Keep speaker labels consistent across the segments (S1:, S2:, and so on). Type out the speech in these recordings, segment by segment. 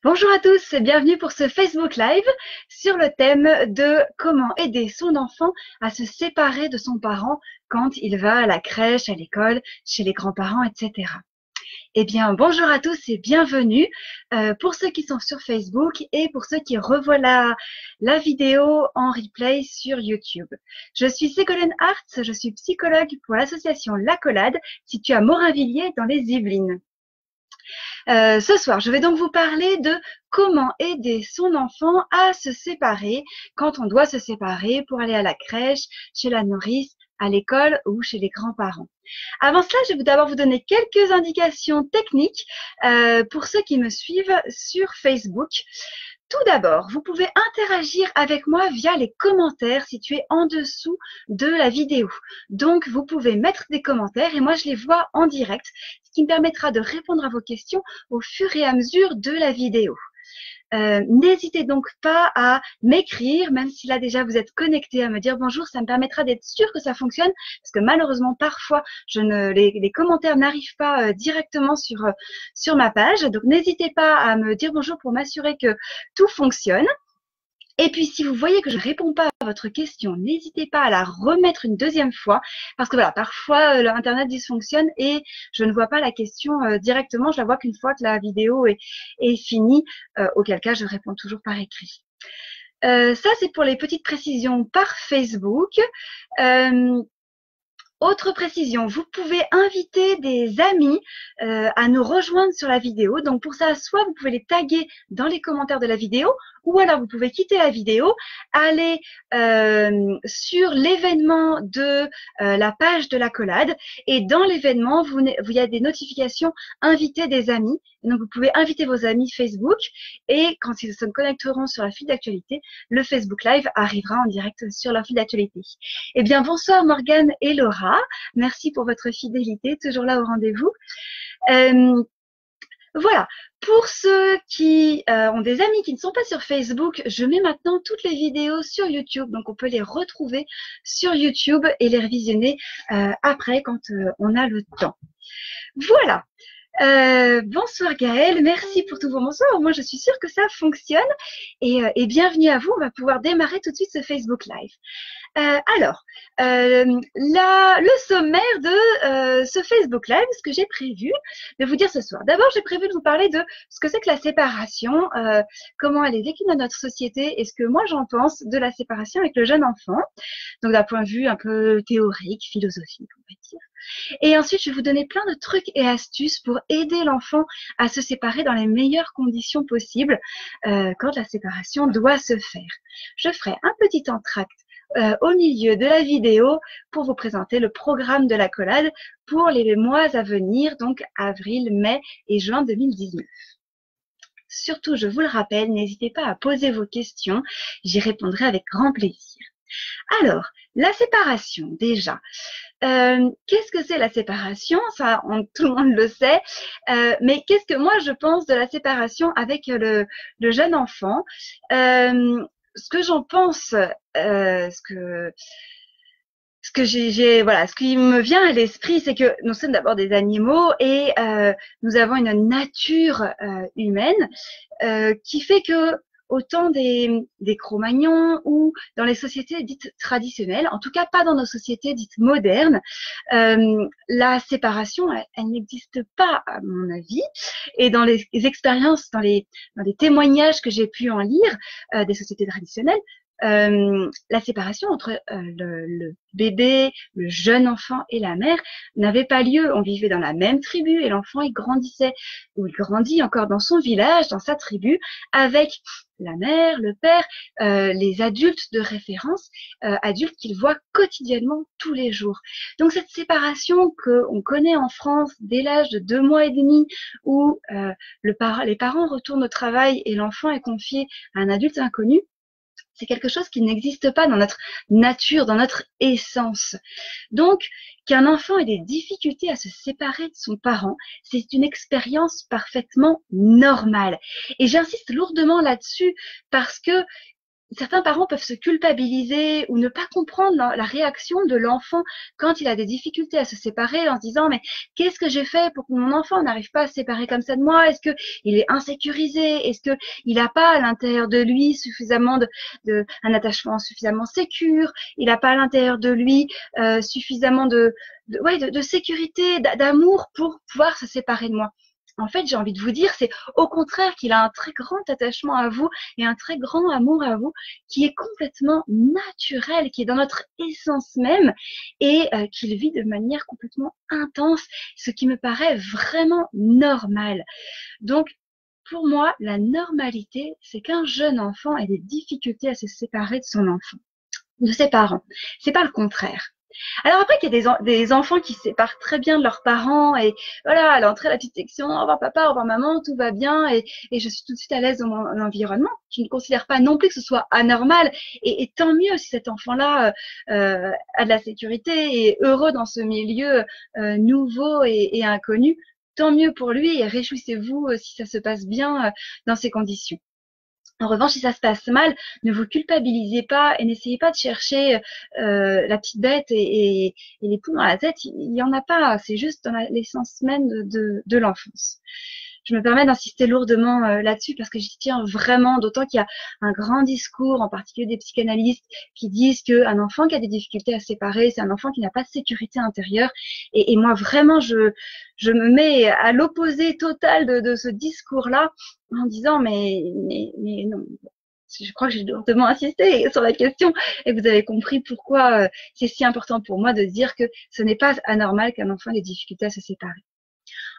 S1: Bonjour à tous et bienvenue pour ce Facebook Live sur le thème de comment aider son enfant à se séparer de son parent quand il va à la crèche, à l'école, chez les grands-parents, etc. Eh bien, bonjour à tous et bienvenue pour ceux qui sont sur Facebook et pour ceux qui revoient la vidéo en replay sur YouTube. Je suis Ségolène Hartz, je suis psychologue pour l'association L'Accolade située à Morinvilliers dans les Yvelines. Ce soir, je vais donc vous parler de comment aider son enfant à se séparer quand on doit se séparer pour aller à la crèche, chez la nourrice, à l'école ou chez les grands-parents. Avant cela, je vais d'abord vous donner quelques indications techniques pour ceux qui me suivent sur Facebook. Tout d'abord, vous pouvez interagir avec moi via les commentaires situés en dessous de la vidéo. Donc, vous pouvez mettre des commentaires et moi, je les vois en direct, ce qui me permettra de répondre à vos questions au fur et à mesure de la vidéo. N'hésitez donc pas à m'écrire, même si là déjà vous êtes connecté, à me dire bonjour, ça me permettra d'être sûr que ça fonctionne, parce que malheureusement parfois les commentaires n'arrivent pas directement sur ma page, donc n'hésitez pas à me dire bonjour pour m'assurer que tout fonctionne. Et puis, si vous voyez que je ne réponds pas à votre question, n'hésitez pas à la remettre une deuxième fois, parce que voilà, parfois l'internet dysfonctionne et je ne vois pas la question directement. Je la vois qu'une fois que la vidéo est finie, auquel cas je réponds toujours par écrit. Ça, c'est pour les petites précisions par Facebook. Autre précision, vous pouvez inviter des amis à nous rejoindre sur la vidéo. Donc pour ça, soit vous pouvez les taguer dans les commentaires de la vidéo, ou alors vous pouvez quitter la vidéo, aller sur l'événement de la page de l'Accolade, et dans l'événement, il y a des notifications inviter des amis. Donc vous pouvez inviter vos amis Facebook, et quand ils se connecteront sur la file d'actualité, le Facebook Live arrivera en direct sur leur file d'actualité. Eh bien, bonsoir Morgane et Laura. Merci pour votre fidélité, toujours là au rendez-vous. Voilà, pour ceux qui ont des amis qui ne sont pas sur Facebook, je mets maintenant toutes les vidéos sur YouTube, donc on peut les retrouver sur YouTube et les revisionner après quand on a le temps. Voilà. Bonsoir Gaëlle, merci pour tous vos bonsoirs. Moi, je suis sûre que ça fonctionne et bienvenue à vous. On va pouvoir démarrer tout de suite ce Facebook Live. Le sommaire de ce Facebook Live, ce que j'ai prévu de vous dire ce soir. D'abord, j'ai prévu de vous parler de ce que c'est que la séparation, comment elle est vécue dans notre société et ce que moi j'en pense de la séparation avec le jeune enfant. Donc d'un point de vue un peu théorique, philosophique, on va dire. Et ensuite, je vais vous donner plein de trucs et astuces pour aider l'enfant à se séparer dans les meilleures conditions possibles quand la séparation doit se faire. Je ferai un petit entracte au milieu de la vidéo pour vous présenter le programme de l'Accolade pour les mois à venir, donc avril, mai et juin 2019. Surtout, je vous le rappelle, n'hésitez pas à poser vos questions, j'y répondrai avec grand plaisir. Alors, la séparation, déjà. Qu'est-ce que c'est la séparation? Ça, tout le monde le sait. Mais qu'est-ce que moi je pense de la séparation avec le jeune enfant? Ce que j'en pense, ce qui me vient à l'esprit, c'est que nous sommes d'abord des animaux et nous avons une nature humaine qui fait que autant des Cro-Magnons ou dans les sociétés dites traditionnelles, en tout cas pas dans nos sociétés dites modernes, la séparation, elle n'existe pas à mon avis. Et dans les expériences, dans les témoignages que j'ai pu en lire des sociétés traditionnelles, la séparation entre le bébé, le jeune enfant et la mère n'avait pas lieu. On vivait dans la même tribu et l'enfant il grandissait, ou il grandit encore dans son village, dans sa tribu, avec la mère, le père, les adultes de référence, adultes qu'il voit quotidiennement tous les jours. Donc cette séparation qu'on connaît en France dès l'âge de 2 mois et demi, où les parents retournent au travail et l'enfant est confié à un adulte inconnu, c'est quelque chose qui n'existe pas dans notre nature, dans notre essence. Donc, qu'un enfant ait des difficultés à se séparer de son parent, c'est une expérience parfaitement normale. Et j'insiste lourdement là-dessus parce que certains parents peuvent se culpabiliser ou ne pas comprendre la réaction de l'enfant quand il a des difficultés à se séparer en se disant mais qu'est-ce que j'ai fait pour que mon enfant n'arrive pas à se séparer comme ça de moi? Est-ce que il est insécurisé? Est-ce que il n'a pas à l'intérieur de lui suffisamment un attachement suffisamment sécure? Il n'a pas à l'intérieur de lui suffisamment de sécurité, d'amour pour pouvoir se séparer de moi? En fait, j'ai envie de vous dire, c'est au contraire qu'il a un très grand attachement à vous et un très grand amour à vous qui est complètement naturel, qui est dans notre essence même et qu'il vit de manière complètement intense, ce qui me paraît vraiment normal. Donc, pour moi, la normalité, c'est qu'un jeune enfant ait des difficultés à se séparer de son enfant, de ses parents. C'est pas le contraire. Alors après, il y a des enfants qui se séparent très bien de leurs parents et voilà, à l'entrée, la petite section, au revoir papa, au revoir maman, tout va bien et je suis tout de suite à l'aise dans mon environnement. Je ne considère pas non plus que ce soit anormal et tant mieux si cet enfant-là a de la sécurité et est heureux dans ce milieu nouveau et inconnu. Tant mieux pour lui et réjouissez-vous si ça se passe bien dans ces conditions. En revanche, si ça se passe mal, ne vous culpabilisez pas et n'essayez pas de chercher la petite bête et les poux dans la tête. Il y en a pas. C'est juste dans l'essence même de l'enfance. Je me permets d'insister lourdement là-dessus parce que j'y tiens vraiment, d'autant qu'il y a un grand discours, en particulier des psychanalystes, qui disent qu'un enfant qui a des difficultés à se séparer, c'est un enfant qui n'a pas de sécurité intérieure. Et moi, vraiment, je me mets à l'opposé total de ce discours-là en disant mais non. Je crois que j'ai lourdement insisté sur la question et vous avez compris pourquoi c'est si important pour moi de dire que ce n'est pas anormal qu'un enfant ait des difficultés à se séparer.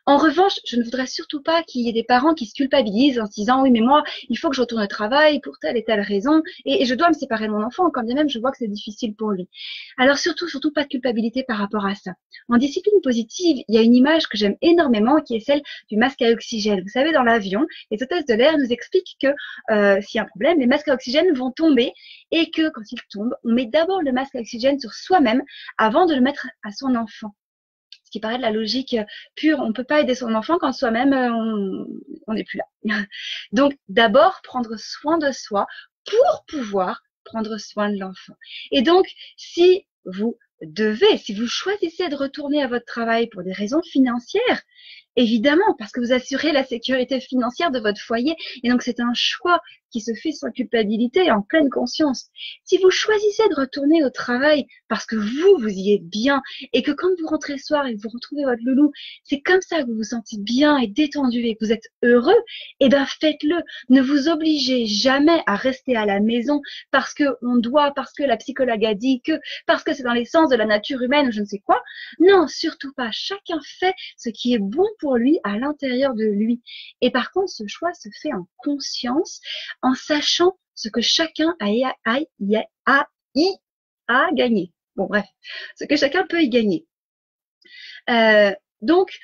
S1: En revanche, je ne voudrais surtout pas qu'il y ait des parents qui se culpabilisent en se disant oui mais moi il faut que je retourne au travail pour telle et telle raison et je dois me séparer de mon enfant quand bien même je vois que c'est difficile pour lui. Alors surtout pas de culpabilité par rapport à ça. En discipline positive, il y a une image que j'aime énormément qui est celle du masque à oxygène. Vous savez, dans l'avion, les hôtesses de l'air nous expliquent que s'il y a un problème, les masques à oxygène vont tomber et que quand ils tombent, on met d'abord le masque à oxygène sur soi-même avant de le mettre à son enfant. Ce qui paraît de la logique pure. On ne peut pas aider son enfant quand soi-même on n'est plus là. Donc d'abord prendre soin de soi pour pouvoir prendre soin de l'enfant. Et donc si vous choisissez de retourner à votre travail pour des raisons financières, évidemment, parce que vous assurez la sécurité financière de votre foyer. Et donc, c'est un choix qui se fait sans culpabilité et en pleine conscience. Si vous choisissez de retourner au travail parce que vous y êtes bien et que quand vous rentrez le soir et que vous retrouvez votre loulou, c'est comme ça que vous vous sentez bien et détendu et que vous êtes heureux, eh ben, faites-le. Ne vous obligez jamais à rester à la maison parce que on doit, parce que la psychologue a dit que, parce que c'est dans l'essence de la nature humaine ou je ne sais quoi. Non, surtout pas. Chacun fait ce qui est bon pour lui à l'intérieur de lui. Et par contre, ce choix se fait en conscience, en sachant ce que chacun a gagné. Bon, bref, ce que chacun peut y gagner. Donc,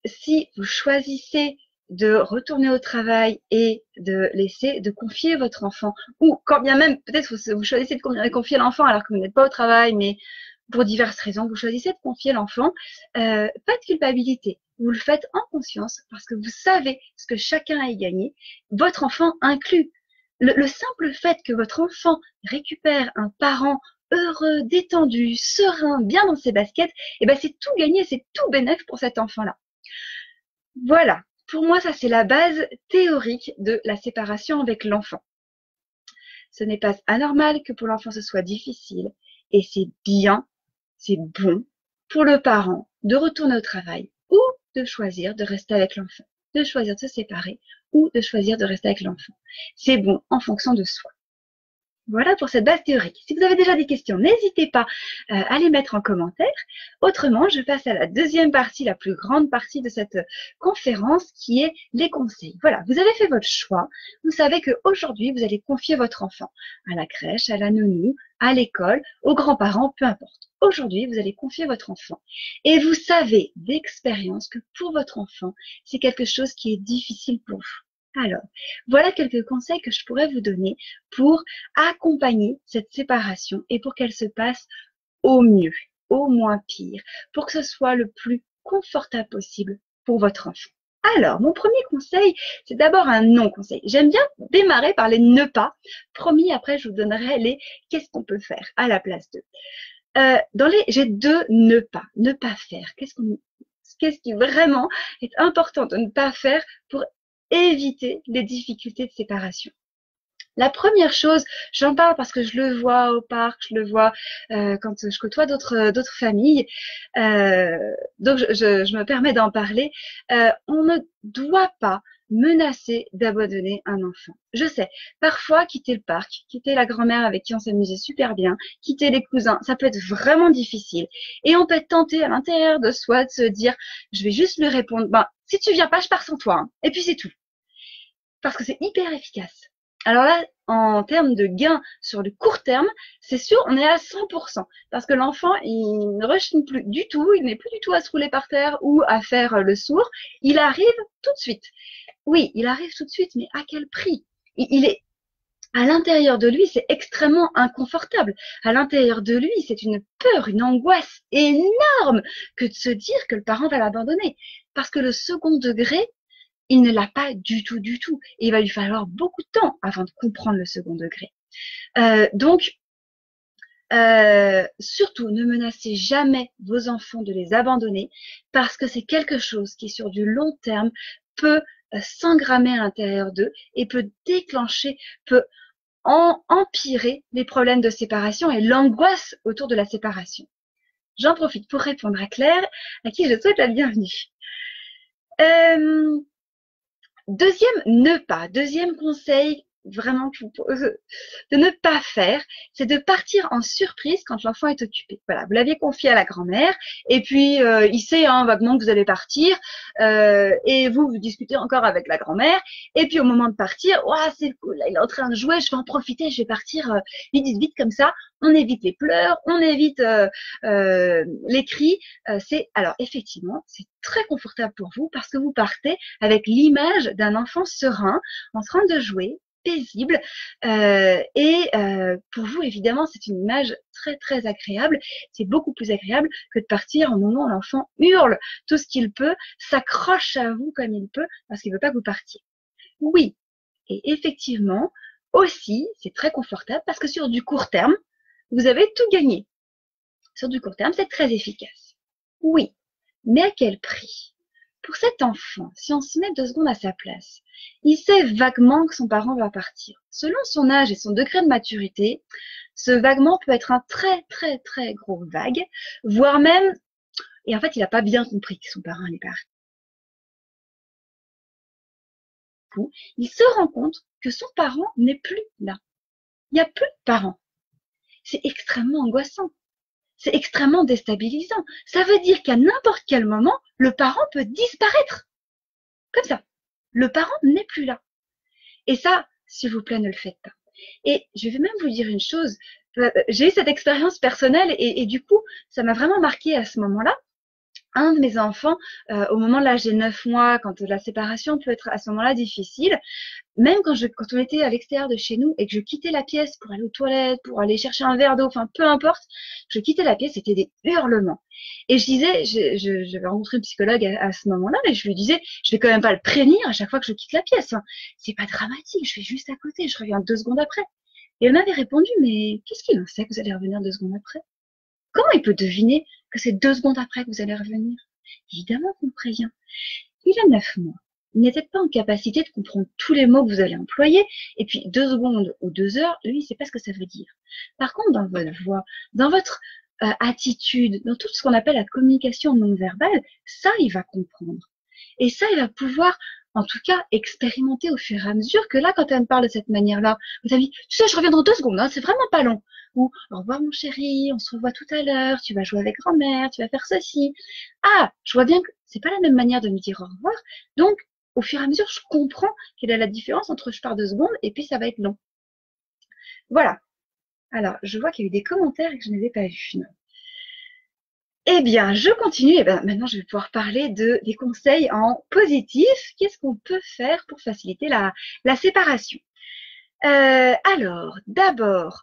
S1: si vous choisissez de retourner au travail et de confier votre enfant, ou quand bien même, peut-être vous choisissez de confier l'enfant alors que vous n'êtes pas au travail, mais pour diverses raisons, vous choisissez de confier l'enfant, pas de culpabilité. Vous le faites en conscience parce que vous savez ce que chacun a gagné, votre enfant inclus. Le simple fait que votre enfant récupère un parent heureux, détendu, serein, bien dans ses baskets, eh ben c'est tout gagné, c'est tout bénéf pour cet enfant-là. Voilà. Pour moi, ça c'est la base théorique de la séparation avec l'enfant. Ce n'est pas anormal que pour l'enfant ce soit difficile et c'est bien, c'est bon pour le parent de retourner au travail ou de choisir de rester avec l'enfant, de choisir de se séparer ou de choisir de rester avec l'enfant. C'est bon en fonction de soi. Voilà pour cette base théorique. Si vous avez déjà des questions, n'hésitez pas à les mettre en commentaire. Autrement, je passe à la deuxième partie, la plus grande partie de cette conférence, qui est les conseils. Voilà, vous avez fait votre choix. Vous savez qu'aujourd'hui, vous allez confier votre enfant à la crèche, à la nounou, à l'école, aux grands-parents, peu importe. Aujourd'hui, vous allez confier votre enfant. Et vous savez d'expérience que pour votre enfant, c'est quelque chose qui est difficile pour vous. Alors, voilà quelques conseils que je pourrais vous donner pour accompagner cette séparation et pour qu'elle se passe au mieux, au moins pire, pour que ce soit le plus confortable possible pour votre enfant. Alors, mon premier conseil, c'est d'abord un non-conseil. J'aime bien démarrer par les ne pas. Promis, après, je vous donnerai les qu'est-ce qu'on peut faire à la place d'eux. J'ai deux ne pas faire. Qu'est-ce qui vraiment est important de ne pas faire pour éviter les difficultés de séparation? La première chose, j'en parle parce que je le vois au parc, je le vois quand je côtoie d'autres familles, donc je me permets d'en parler. On ne doit pas menacer d'abandonner un enfant. Je sais, parfois quitter le parc, quitter la grand-mère avec qui on s'amusait super bien, quitter les cousins, ça peut être vraiment difficile. Et on peut être tenté à l'intérieur de soi de se dire, je vais juste lui répondre, ben si tu viens pas, je pars sans toi, hein. Et puis c'est tout, parce que c'est hyper efficace. Alors là, en termes de gains sur le court terme, c'est sûr, on est à 100%. Parce que l'enfant, il ne rechigne plus du tout, il n'est plus du tout à se rouler par terre ou à faire le sourd. Il arrive tout de suite. Oui, il arrive tout de suite, mais à quel prix? Il est à l'intérieur de lui, c'est extrêmement inconfortable. À l'intérieur de lui, c'est une peur, une angoisse énorme que de se dire que le parent va l'abandonner. Parce que le second degré, il ne l'a pas du tout, du tout. Et il va lui falloir beaucoup de temps avant de comprendre le second degré. Surtout, ne menacez jamais vos enfants de les abandonner parce que c'est quelque chose qui, sur du long terme, peut s'engrammer à l'intérieur d'eux et peut déclencher, peut empirer les problèmes de séparation et l'angoisse autour de la séparation. J'en profite pour répondre à Claire, à qui je souhaite la bienvenue. Deuxième conseil vraiment que je vous pose de ne pas faire, c'est de partir en surprise quand l'enfant est occupé. Voilà, vous l'aviez confié à la grand-mère et puis il sait vaguement que vous allez partir et vous discutez encore avec la grand-mère et puis au moment de partir, ouah, c'est cool, là, il est en train de jouer, je vais en profiter, je vais partir vite comme ça, on évite les pleurs, on évite les cris. Alors effectivement, c'est très confortable pour vous parce que vous partez avec l'image d'un enfant serein en train de jouer, paisible pour vous évidemment c'est une image très agréable. C'est beaucoup plus agréable que de partir au moment où l'enfant hurle tout ce qu'il peut, s'accroche à vous comme il peut parce qu'il veut pas que vous partiez. Oui, et effectivement aussi c'est très confortable parce que sur du court terme vous avez tout gagné. Sur du court terme c'est très efficace. Oui, mais à quel prix? Pour cet enfant, si on se met 2 secondes à sa place, il sait vaguement que son parent va partir. Selon son âge et son degré de maturité, ce vaguement peut être un très gros vague, voire même, et en fait, il n'a pas bien compris que son parent n'est parti. Il se rend compte que son parent n'est plus là. Il n'y a plus de parent. C'est extrêmement angoissant. C'est extrêmement déstabilisant. Ça veut dire qu'à n'importe quel moment, le parent peut disparaître. Comme ça. Le parent n'est plus là. Et ça, s'il vous plaît, ne le faites pas. Et je vais même vous dire une chose. J'ai eu cette expérience personnelle et du coup, ça m'a vraiment marqué à ce moment-là. Un de mes enfants, au moment de l'âge des 9 mois, quand la séparation peut être à ce moment-là difficile, même quand on était à l'extérieur de chez nous et que je quittais la pièce pour aller aux toilettes, pour aller chercher un verre d'eau, enfin peu importe, je quittais la pièce, c'était des hurlements. Et je disais, j'avais rencontré une psychologue à ce moment-là et je lui disais, je vais quand même pas le prévenir à chaque fois que je quitte la pièce, hein. C'est pas dramatique, je vais juste à côté, je reviens 2 secondes après. Et elle m'avait répondu, mais qu'est-ce qu'il en sait que vous allez revenir 2 secondes après? Comment il peut deviner que c'est 2 secondes après que vous allez revenir? Évidemment qu'on prévient. Il a 9 mois. Il n'est peut-être pas en capacité de comprendre tous les mots que vous allez employer, et puis 2 secondes ou 2 heures, lui, il sait pas ce que ça veut dire. Par contre, dans votre voix, dans votre attitude, dans tout ce qu'on appelle la communication non verbale, ça, il va comprendre. Et ça, il va pouvoir, en tout cas, expérimenter au fur et à mesure que là, quand elle me parle de cette manière-là, vous avez dit, tu sais, je reviens dans 2 secondes, hein, c'est vraiment pas long. Ou, au revoir mon chéri, on se revoit tout à l'heure, tu vas jouer avec grand-mère, tu vas faire ceci. Ah, je vois bien que c'est pas la même manière de me dire au revoir. Donc, au fur et à mesure, je comprends quelle est la différence entre je pars 2 secondes et puis ça va être long. Voilà. Alors, je vois qu'il y a eu des commentaires et que je ne les ai pas vus. Eh bien, je continue. Et bien, maintenant, je vais pouvoir parler des conseils en positif. Qu'est-ce qu'on peut faire pour faciliter la séparation? Alors, d'abord,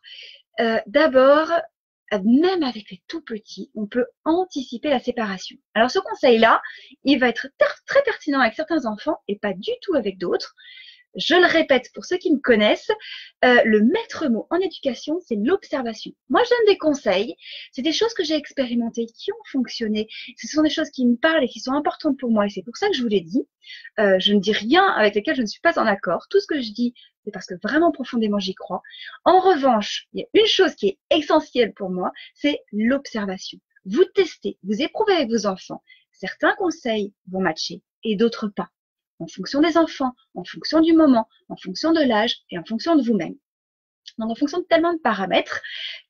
S1: même avec les tout petits, on peut anticiper la séparation. Alors ce conseil-là, il va être très pertinent avec certains enfants et pas du tout avec d'autres. Je le répète pour ceux qui me connaissent, le maître mot en éducation, c'est l'observation. Moi, je donne des conseils, c'est des choses que j'ai expérimentées, qui ont fonctionné. Ce sont des choses qui me parlent et qui sont importantes pour moi et c'est pour ça que je vous l'ai dit. Je ne dis rien avec lequel je ne suis pas en accord. Tout ce que je dis, c'est parce que vraiment profondément j'y crois. En revanche, il y a une chose qui est essentielle pour moi, c'est l'observation. Vous testez, vous éprouvez avec vos enfants. Certains conseils vont matcher et d'autres pas. En fonction des enfants, en fonction du moment, en fonction de l'âge et en fonction de vous-même. Donc, en fonction de tellement de paramètres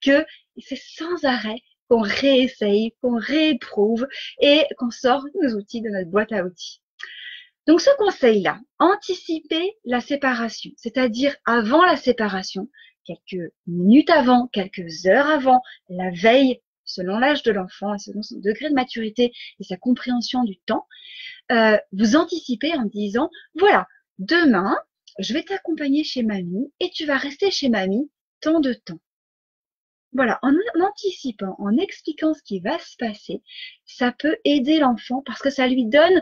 S1: que c'est sans arrêt qu'on réessaye, qu'on rééprouve et qu'on sort nos outils de notre boîte à outils. Donc, ce conseil-là, anticiper la séparation, c'est-à-dire avant la séparation, quelques minutes avant, quelques heures avant, la veille, selon l'âge de l'enfant et selon son degré de maturité et sa compréhension du temps, vous anticipez en disant, voilà, demain, je vais t'accompagner chez mamie et tu vas rester chez mamie tant de temps. Voilà, en anticipant, en expliquant ce qui va se passer, ça peut aider l'enfant parce que ça lui donne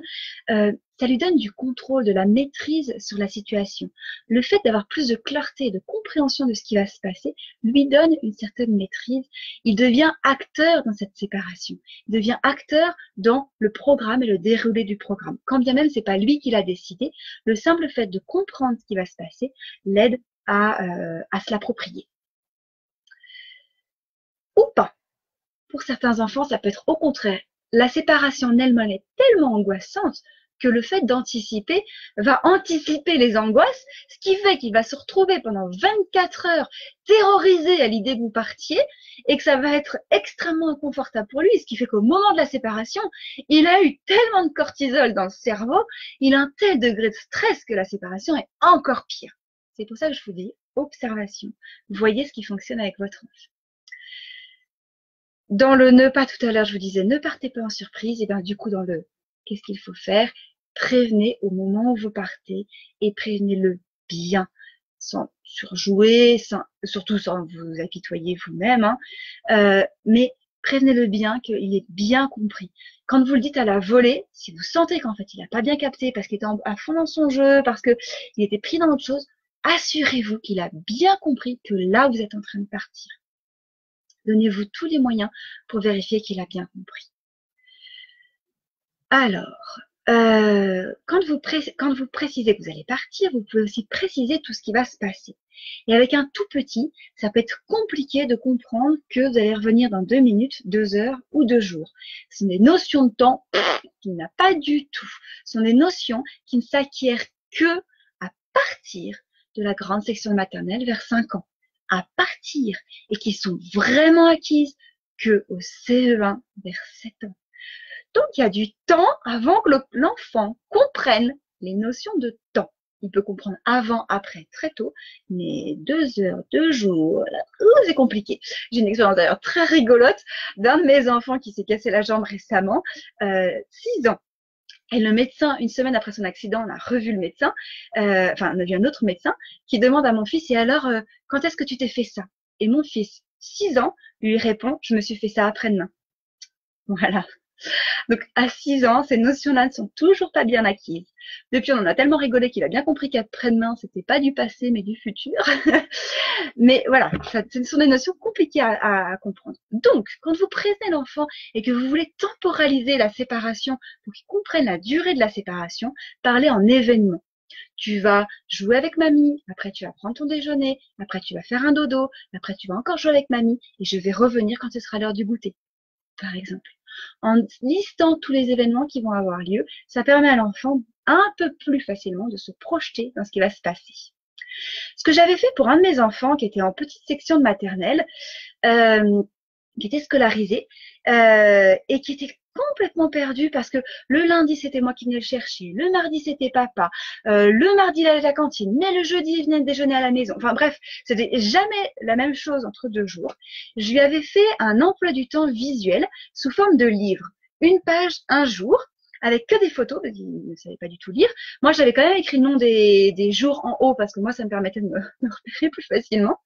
S1: du contrôle, de la maîtrise sur la situation. Le fait d'avoir plus de clarté, de compréhension de ce qui va se passer, lui donne une certaine maîtrise. Il devient acteur dans cette séparation. Il devient acteur dans le programme et le déroulé du programme. Quand bien même c'est pas lui qui l'a décidé, le simple fait de comprendre ce qui va se passer l'aide à se l'approprier. Ou pas. Pour certains enfants, ça peut être au contraire. La séparation en elle-même est tellement angoissante que le fait d'anticiper va anticiper les angoisses, ce qui fait qu'il va se retrouver pendant 24 heures terrorisé à l'idée que vous partiez et que ça va être extrêmement inconfortable pour lui, ce qui fait qu'au moment de la séparation, il a eu tellement de cortisol dans le cerveau, il a un tel degré de stress que la séparation est encore pire. C'est pour ça que je vous dis, observation. Voyez ce qui fonctionne avec votre enfant. Dans le ne pas tout à l'heure, je vous disais, ne partez pas en surprise. Et bien du coup, dans le qu'est-ce qu'il faut faire, prévenez au moment où vous partez et prévenez-le bien, sans surjouer, surtout sans vous apitoyer vous-même, hein, mais prévenez-le bien qu'il ait bien compris. Quand vous le dites à la volée, si vous sentez qu'en fait il n'a pas bien capté parce qu'il était à fond dans son jeu, parce qu'il était pris dans autre chose, assurez-vous qu'il a bien compris que là vous êtes en train de partir. Donnez-vous tous les moyens pour vérifier qu'il a bien compris. Alors, quand vous précisez que vous allez partir, vous pouvez aussi préciser tout ce qui va se passer. Et avec un tout petit, ça peut être compliqué de comprendre que vous allez revenir dans 2 minutes, 2 heures ou 2 jours. Ce sont des notions de temps qu'il n'a pas du tout. Ce sont des notions qui ne s'acquièrent que à partir de la grande section maternelle vers 5 ans. À partir et qui sont vraiment acquises que au CE1 vers 7 ans. Donc, il y a du temps avant que l'enfant comprenne les notions de temps. Il peut comprendre avant, après, très tôt, mais 2 heures, 2 jours, c'est compliqué. J'ai une expérience d'ailleurs très rigolote d'un de mes enfants qui s'est cassé la jambe récemment, 6 ans. Et le médecin, une semaine après son accident, on a revu le médecin, on a vu un autre médecin qui demande à mon fils, et alors, quand est-ce que tu t'es fait ça? Et mon fils, 6 ans, lui répond, je me suis fait ça après-demain. Voilà. Donc, à 6 ans, ces notions-là ne sont toujours pas bien acquises. Depuis, on en a tellement rigolé qu'il a bien compris qu'après-demain, c'était pas du passé, mais du futur. Mais voilà, ce sont des notions compliquées à comprendre. Donc, quand vous prévenez l'enfant et que vous voulez temporaliser la séparation pour qu'il comprenne la durée de la séparation, parlez en événement. Tu vas jouer avec mamie, après tu vas prendre ton déjeuner, après tu vas faire un dodo, après tu vas encore jouer avec mamie et je vais revenir quand ce sera l'heure du goûter, par exemple. En listant tous les événements qui vont avoir lieu, ça permet à l'enfant un peu plus facilement de se projeter dans ce qui va se passer. Ce que j'avais fait pour un de mes enfants qui était en petite section de maternelle, qui était scolarisé et qui était complètement perdu parce que le lundi c'était moi qui venais le chercher, le mardi c'était papa, le mardi il allait à la cantine, mais le jeudi il venait déjeuner à la maison. Enfin bref, c'était jamais la même chose entre 2 jours. Je lui avais fait un emploi du temps visuel sous forme de livre, une page un jour, avec que des photos, parce qu'il ne savait pas du tout lire. Moi, j'avais quand même écrit le nom des jours en haut, parce que moi, ça me permettait de me repérer plus facilement.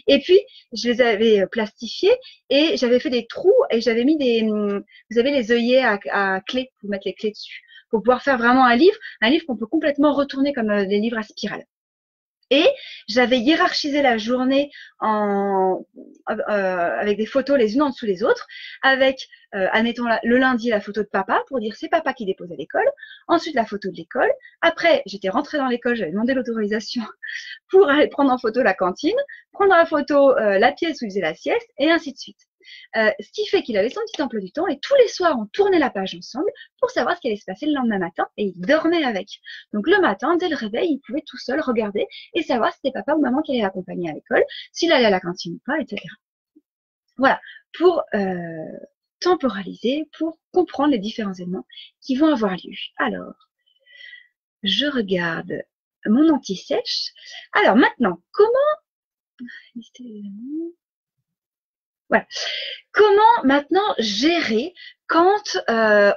S1: Et puis, je les avais plastifiés et j'avais fait des trous et j'avais mis vous savez, les œillets à clés, pour mettre les clés dessus, pour pouvoir faire vraiment un livre qu'on peut complètement retourner comme des livres à spirale. Et j'avais hiérarchisé la journée avec des photos les unes en dessous les autres, avec, admettons, le lundi, la photo de papa, pour dire c'est papa qui dépose à l'école, ensuite la photo de l'école, après j'étais rentrée dans l'école, j'avais demandé l'autorisation pour aller prendre en photo la cantine, prendre en photo la pièce où il faisait la sieste, et ainsi de suite. Ce qui fait qu'il avait son petit emploi du temps et tous les soirs on tournait la page ensemble pour savoir ce qui allait se passer le lendemain matin et il dormait avec. Donc le matin, dès le réveil, il pouvait tout seul regarder et savoir si c'était papa ou maman qui allait l'accompagner à l'école, s'il allait à la cantine ou pas, etc. Voilà, pour temporaliser, pour comprendre les différents éléments qui vont avoir lieu. Alors, je regarde mon anti-sèche. Alors maintenant, comment... Voilà. Comment maintenant gérer quand,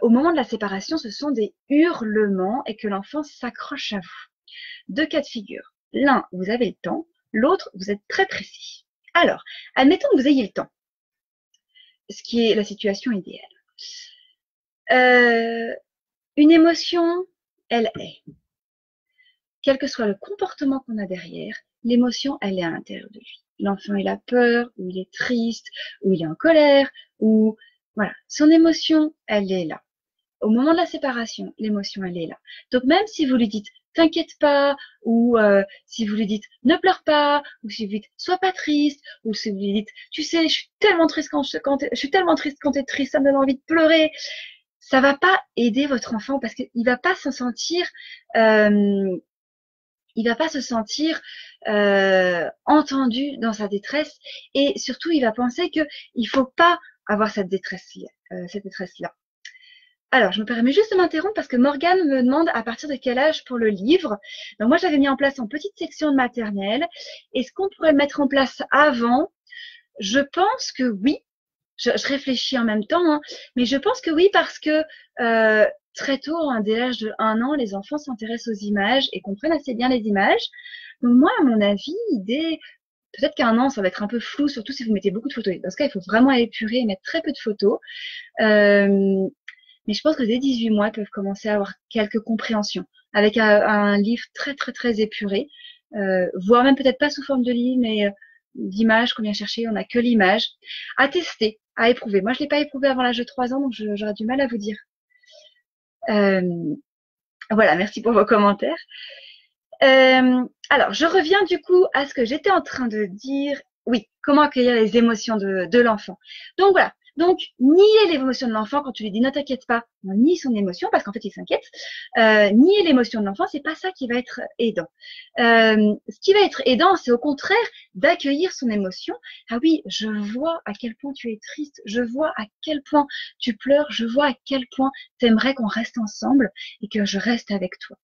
S1: au moment de la séparation, ce sont des hurlements et que l'enfant s'accroche à vous? Deux cas de figure. L'un, vous avez le temps. L'autre, vous êtes très précis. Alors, admettons que vous ayez le temps, ce qui est la situation idéale. Une émotion, elle est. Quel que soit le comportement qu'on a derrière, l'émotion, elle est à l'intérieur de lui. L'enfant, il a peur, ou il est triste, ou il est en colère, ou voilà. Son émotion, elle est là. Au moment de la séparation, l'émotion, elle est là. Donc même si vous lui dites t'inquiète pas, ou si vous lui dites ne pleure pas, ou si vous lui dites sois pas triste, ou si vous lui dites tu sais je suis tellement triste quand t'es triste, ça me donne envie de pleurer, ça va pas aider votre enfant parce qu'il va pas se sentir entendu dans sa détresse et surtout il va penser que il faut pas avoir cette détresse-là. Alors, je me permets juste de m'interrompre parce que Morgane me demande à partir de quel âge pour le livre. Donc moi, j'avais mis en place une petite section de maternelle. Est-ce qu'on pourrait le mettre en place avant? Je pense que oui. Je réfléchis en même temps, hein, mais je pense que oui parce que très tôt, dès l'âge de 1 an, les enfants s'intéressent aux images et comprennent assez bien les images. Donc moi, à mon avis, peut-être qu'à 1 an, ça va être un peu flou, surtout si vous mettez beaucoup de photos. Dans ce cas, il faut vraiment épurer et mettre très peu de photos. Mais je pense que dès 18 mois, ils peuvent commencer à avoir quelques compréhensions avec un livre très, très, très épuré, voire même peut-être pas sous forme de livre, mais d'images qu'on vient chercher. On n'a que l'image. À tester, à éprouver. Moi, je l'ai pas éprouvé avant l'âge de 3 ans, donc j'aurais du mal à vous dire. Voilà, merci pour vos commentaires. Alors, je reviens du coup à ce que j'étais en train de dire. Oui, comment accueillir les émotions de l'enfant. Donc voilà. Donc, nier l'émotion de l'enfant quand tu lui dis ne t'inquiète pas, on nie son émotion parce qu'en fait il s'inquiète. Nier l'émotion de l'enfant, c'est pas ça qui va être aidant. Ce qui va être aidant, c'est au contraire d'accueillir son émotion. Ah oui, je vois à quel point tu es triste, je vois à quel point tu pleures, je vois à quel point tu aimerais qu'on reste ensemble et que je reste avec toi.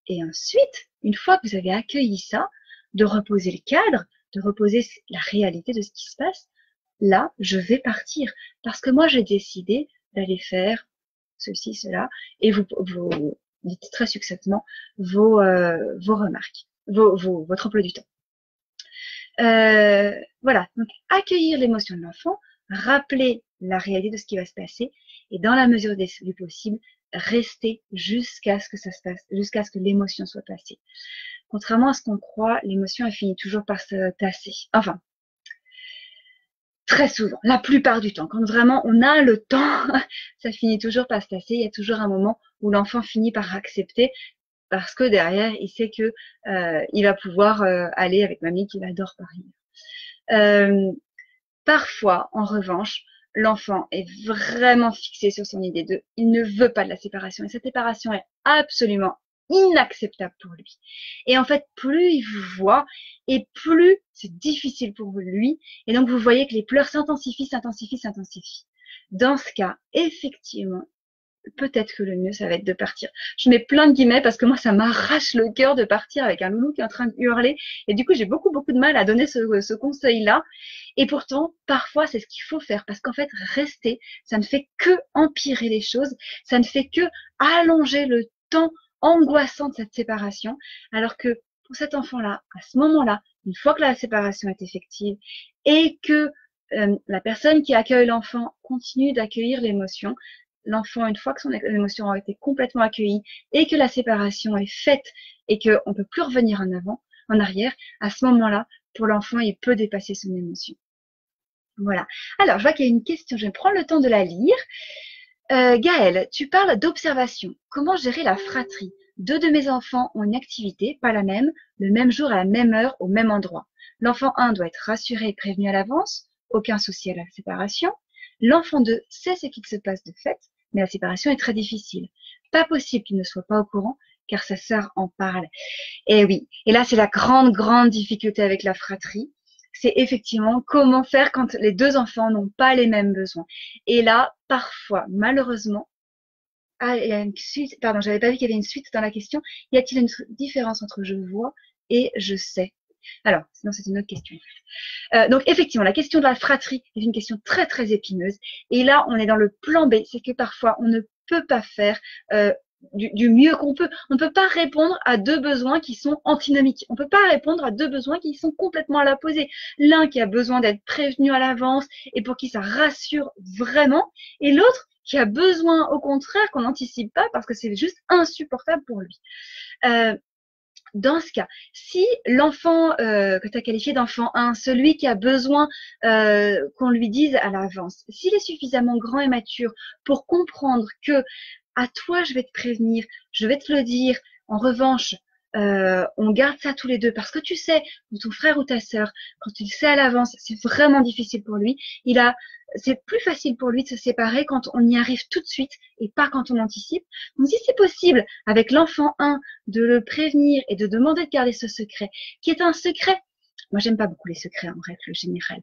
S1: Et ensuite, une fois que vous avez accueilli ça, de reposer le cadre, de reposer la réalité de ce qui se passe, là, je vais partir. Parce que moi, j'ai décidé d'aller faire ceci, cela, et vous dites très succinctement vos remarques, votre emploi du temps. Voilà, donc accueillir l'émotion de l'enfant, rappeler la réalité de ce qui va se passer, et dans la mesure du possible, rester jusqu'à ce que ça se passe, jusqu'à ce que l'émotion soit passée. Contrairement à ce qu'on croit, l'émotion elle finit toujours par se tasser. Enfin, très souvent, la plupart du temps, quand vraiment on a le temps, ça finit toujours par se tasser. Il y a toujours un moment où l'enfant finit par accepter parce que derrière, il sait que il va pouvoir aller avec mamie qu'il adore par ailleurs. Parfois, en revanche, l'enfant est vraiment fixé sur son idée il ne veut pas de la séparation et cette séparation est absolument inacceptable pour lui. Et en fait, plus il vous voit et plus c'est difficile pour lui. Et donc, vous voyez que les pleurs s'intensifient. Dans ce cas, effectivement, peut-être que le mieux, ça va être de partir. Je mets plein de guillemets parce que moi, ça m'arrache le cœur de partir avec un loulou qui est en train de hurler. Et du coup, j'ai beaucoup de mal à donner ce conseil-là. Et pourtant, parfois, c'est ce qu'il faut faire parce qu'en fait, rester, ça ne fait que empirer les choses. Ça ne fait que allonger le temps angoissant de cette séparation. Alors que pour cet enfant-là, à ce moment-là, une fois que la séparation est effective et que la personne qui accueille l'enfant continue d'accueillir l'émotion, l'enfant, une fois que son émotion a été complètement accueillie et que la séparation est faite et qu'on ne peut plus revenir en arrière, à ce moment-là, pour l'enfant, il peut dépasser son émotion. Voilà. Alors, je vois qu'il y a une question, je vais prendre le temps de la lire. Gaëlle, tu parles d'observation. Comment gérer la fratrie? 2 de mes enfants ont une activité, pas la même, le même jour à la même heure, au même endroit. L'enfant 1 doit être rassuré et prévenu à l'avance, aucun souci à la séparation. L'enfant 2 sait ce qu'il se passe de fait, mais la séparation est très difficile. Pas possible qu'il ne soit pas au courant, car sa sœur en parle. Et oui, et là c'est la grande difficulté avec la fratrie, c'est effectivement comment faire quand les 2 enfants n'ont pas les mêmes besoins. Et là, parfois, malheureusement, il y a une suite, pardon, j'avais pas vu qu'il y avait une suite dans la question. Y a-t-il une différence entre je vois et je sais? Alors, sinon c'est une autre question. Donc effectivement, la question de la fratrie est une question très épineuse. Et là, on est dans le plan B, c'est que parfois on ne peut pas faire du mieux qu'on peut. On ne peut pas répondre à 2 besoins qui sont antinomiques. On ne peut pas répondre à 2 besoins qui sont complètement à l'opposé. L'un qui a besoin d'être prévenu à l'avance et pour qui ça rassure vraiment, et l'autre qui a besoin au contraire qu'on n'anticipe pas parce que c'est juste insupportable pour lui. Dans ce cas, si l'enfant que tu as qualifié d'enfant 1, celui qui a besoin qu'on lui dise à l'avance, s'il est suffisamment grand et mature pour comprendre que à toi je vais te prévenir, je vais te le dire, en revanche, on garde ça tous les deux parce que tu sais, ou ton frère ou ta sœur, quand tu le sais à l'avance, c'est vraiment difficile pour lui. C'est plus facile pour lui de se séparer quand on y arrive tout de suite et pas quand on anticipe. Donc si c'est possible avec l'enfant 1 de le prévenir et de demander de garder ce secret, qui est un secret. Moi, j'aime pas beaucoup les secrets en règle générale.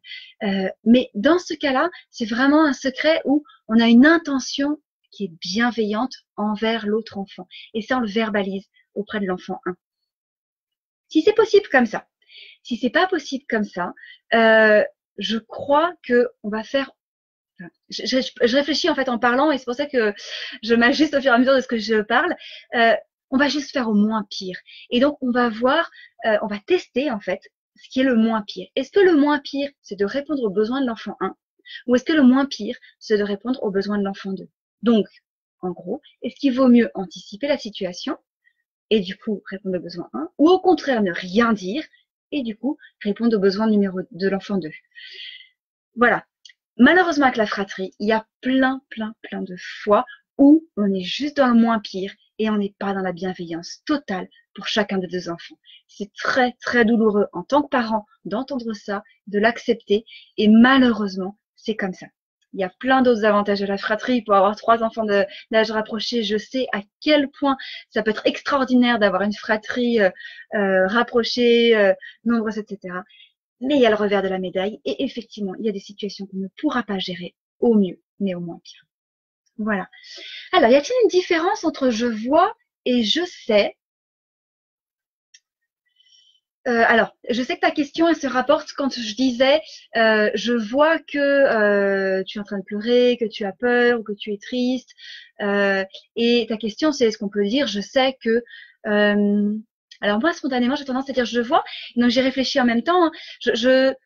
S1: Mais dans ce cas-là, c'est vraiment un secret où on a une intention qui est bienveillante envers l'autre enfant. Et ça, on le verbalise auprès de l'enfant 1. Si c'est possible comme ça. Si c'est pas possible comme ça, je crois que on va faire. Je réfléchis en fait en parlant et c'est pour ça que je m'ajuste au fur et à mesure de ce que je parle. On va juste faire au moins pire. Et donc on va voir, on va tester en fait ce qui est le moins pire. Est-ce que le moins pire, c'est de répondre aux besoins de l'enfant 1 ou est-ce que le moins pire, c'est de répondre aux besoins de l'enfant 2? Donc, en gros, est-ce qu'il vaut mieux anticiper la situation et du coup répondre aux besoins 1 ou au contraire ne rien dire et du coup répondre aux besoins de l'enfant 2? Voilà. Malheureusement, avec la fratrie, il y a plein de fois où on est juste dans le moins pire et on n'est pas dans la bienveillance totale pour chacun des 2 enfants. C'est très douloureux en tant que parent d'entendre ça, de l'accepter et malheureusement, c'est comme ça. Il y a plein d'autres avantages de la fratrie. Pour avoir 3 enfants d'âge rapproché, je sais à quel point ça peut être extraordinaire d'avoir une fratrie rapprochée, nombreuse, etc. Mais il y a le revers de la médaille et effectivement, il y a des situations qu'on ne pourra pas gérer au mieux, mais au moins pire. Voilà. Alors, y a-t-il une différence entre je vois et je sais? Alors, je sais que ta question, elle se rapporte quand je disais je vois que tu es en train de pleurer, que tu as peur ou que tu es triste. Et ta question, c'est est-ce qu'on peut dire je sais que alors moi, spontanément, j'ai tendance à dire je vois. Donc j'ai réfléchi en même temps. Hein.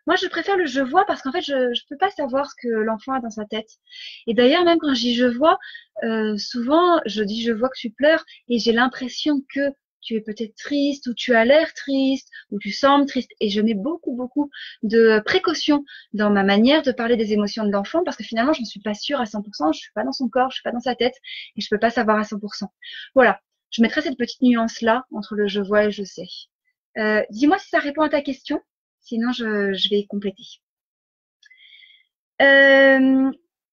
S1: Moi, je préfère le je vois parce qu'en fait, je peux pas savoir ce que l'enfant a dans sa tête. Et d'ailleurs, même quand je dis je vois, souvent, je dis je vois que tu pleures et j'ai l'impression que tu es peut-être triste ou tu as l'air triste ou tu sembles triste. Et je mets beaucoup de précautions dans ma manière de parler des émotions de l'enfant parce que finalement, je ne suis pas sûre à 100%. Je suis pas dans son corps, je suis pas dans sa tête et je peux pas savoir à 100%. Voilà. Je mettrai cette petite nuance-là entre le je vois et je sais. Dis-moi si ça répond à ta question, sinon je vais compléter.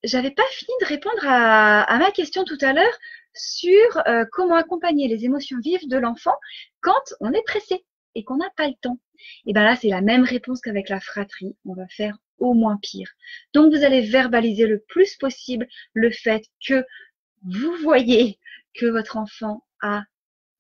S1: J'avais pas fini de répondre à ma question tout à l'heure sur comment accompagner les émotions vives de l'enfant quand on est pressé et qu'on n'a pas le temps. Et bien là, c'est la même réponse qu'avec la fratrie. On va faire au moins pire. Donc, vous allez verbaliser le plus possible le fait que vous voyez que votre enfant a